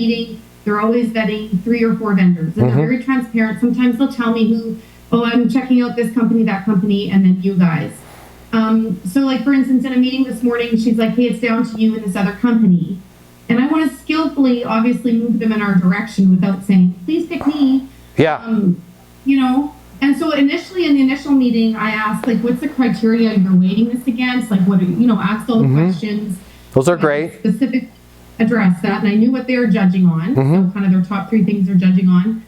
meeting, they're always vetting 3 or 4 vendors, and they're very transparent. Sometimes they'll tell me who, oh, I'm checking out this company, that company, and then you guys. So like, for instance, in a meeting this morning, she's like, hey, it's down to you and this other company. And I want to skillfully, obviously, move them in our direction without saying, please pick me. Yeah. You know, and so initially in the initial meeting, I asked, like, what's the criteria you're weighting this against? Like, what are you know, asked all the questions. Those are great. Specific address that, and I knew what they were judging on. So kind of their top 3 things they're judging on.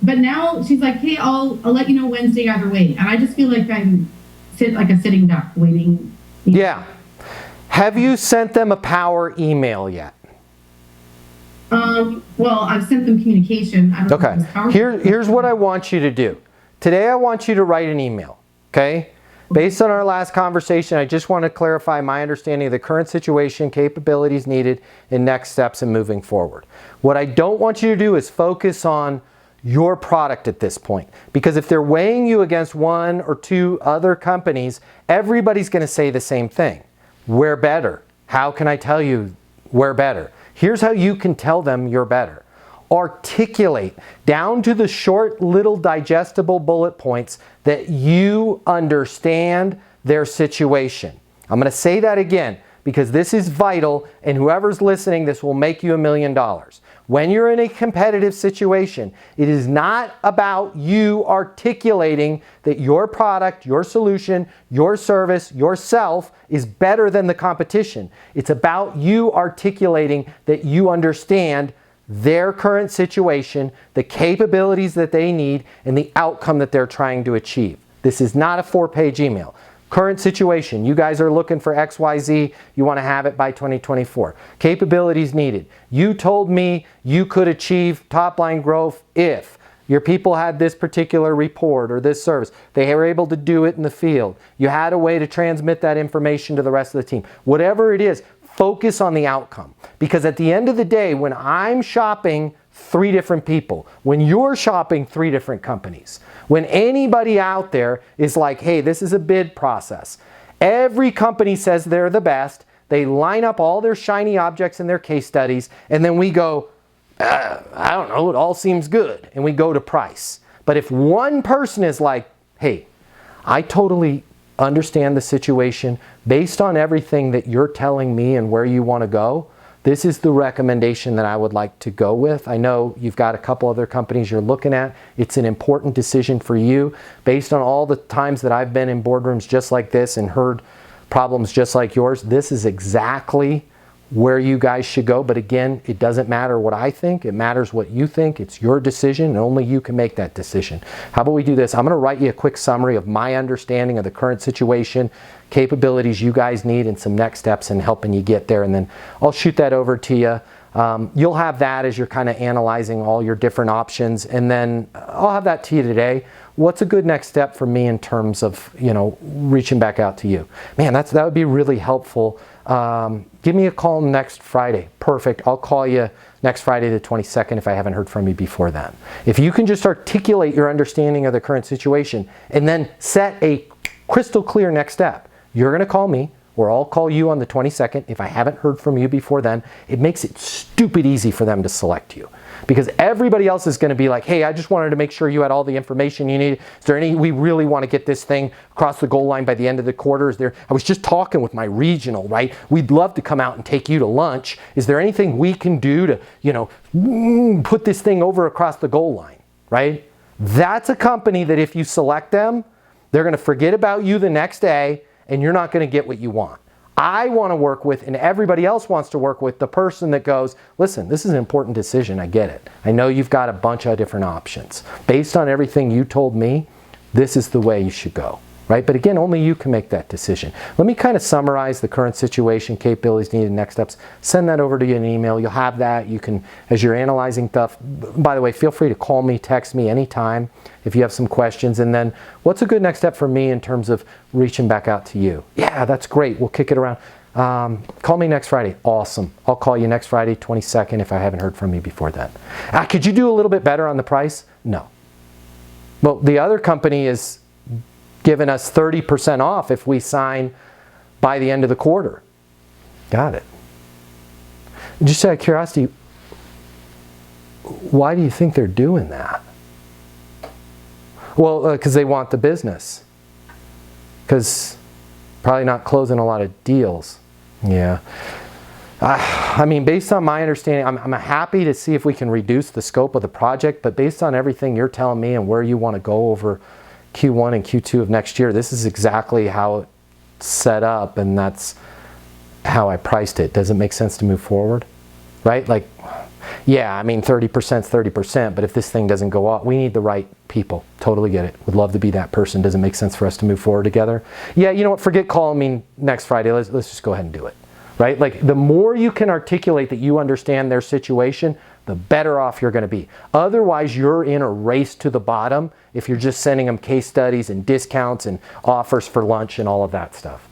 But now she's like, hey, I'll let you know Wednesday either way. And I just feel like I'm like a sitting duck waiting. Yeah. Have you sent them a power email yet? Well, I've sent them communication. I don't know if it was power. Here's what I want you to do. Today I want you to write an email, okay? Based on our last conversation, I just want to clarify my understanding of the current situation, capabilities needed, and next steps in moving forward. What I don't want you to do is focus on your product at this point. Because if they're weighing you against 1 or 2 other companies, everybody's going to say the same thing. We're better. How can I tell you we're better? Here's how you can tell them you're better. Articulate down to the short, little digestible bullet points that you understand their situation. I'm going to say that again because this is vital, and whoever's listening, this will make you $1 million. When you're in a competitive situation, it is not about you articulating that your product, your solution, your service, yourself is better than the competition. It's about you articulating that you understand their current situation, the capabilities that they need, and the outcome that they're trying to achieve. This is not a 4-page email. Current situation, you guys are looking for XYZ, you want to have it by 2024. Capabilities needed. You told me you could achieve top line growth if your people had this particular report or this service. They were able to do it in the field. You had a way to transmit that information to the rest of the team. Whatever it is, focus on the outcome. Because at the end of the day, when I'm shopping 3 different people, when you're shopping 3 different companies, when anybody out there is like, hey, this is a bid process. Every company says they're the best. They line up all their shiny objects in their case studies, and then we go, I don't know, it all seems good, and we go to price. But if one person is like, hey, I totally understand the situation based on everything that you're telling me and where you want to go, this is the recommendation that I would like to go with. I know you've got a couple other companies you're looking at. It's an important decision for you. Based on all the times that I've been in boardrooms just like this and heard problems just like yours, this is exactly where you guys should go. But again, it doesn't matter what I think. It matters what you think. It's your decision, and only you can make that decision. How about we do this? I'm going to write you a quick summary of my understanding of the current situation, capabilities you guys need, and some next steps in helping you get there. And then I'll shoot that over to you. You'll have that as you're kind of analyzing all your different options. And then I'll have that to you today. What's a good next step for me in terms of, you know, reaching back out to you? Man, that would be really helpful. Give me a call next Friday. Perfect. I'll call you next Friday the 22nd if I haven't heard from you before then. If you can just articulate your understanding of the current situation and then set a crystal clear next step. You're going to call me, or I'll call you on the 22nd. If I haven't heard from you before then, it makes it stupid easy for them to select you. Because everybody else is going to be like, hey, I just wanted to make sure you had all the information you need. Is there any, we really want to get this thing across the goal line by the end of the quarter. Is there, I was just talking with my regional, right? We'd love to come out and take you to lunch. Is there anything we can do to, you know, put this thing over across the goal line, right? That's a company that if you select them, they're going to forget about you the next day and you're not going to get what you want. I want to work with, and everybody else wants to work with, the person that goes, listen, this is an important decision. I get it. I know you've got a bunch of different options. Based on everything you told me, this is the way you should go, right? But again, only you can make that decision. Let me kind of summarize the current situation, capabilities needed, next steps. Send that over to you in an email. You'll have that. You can, as you're analyzing stuff, by the way, feel free to call me, text me anytime if you have some questions. And then what's a good next step for me in terms of reaching back out to you? Yeah, that's great. We'll kick it around. Call me next Friday. Awesome. I'll call you next Friday, 22nd, if I haven't heard from you before then. Could you do a little bit better on the price? No. Well, the other company is giving us 30% off if we sign by the end of the quarter. Got it. Just out of curiosity, Why do you think they're doing that? Well, because they want the business. Because probably not closing a lot of deals. Yeah. I mean, based on my understanding, I'm happy to see if we can reduce the scope of the project, but based on everything you're telling me and where you want to go over Q1 and Q2 of next year, this is exactly how it's set up, and that's how I priced it. Does it make sense to move forward? Right? Like, yeah, I mean, 30% is 30%, but if this thing doesn't go up, we need the right people. Totally get it. Would love to be that person. Does it make sense for us to move forward together? Yeah, you know what? Forget calling me next Friday. Let's just go ahead and do it. Right? Like, the more you can articulate that you understand their situation, the better off you're going to be. Otherwise, you're in a race to the bottom if you're just sending them case studies and discounts and offers for lunch and all of that stuff.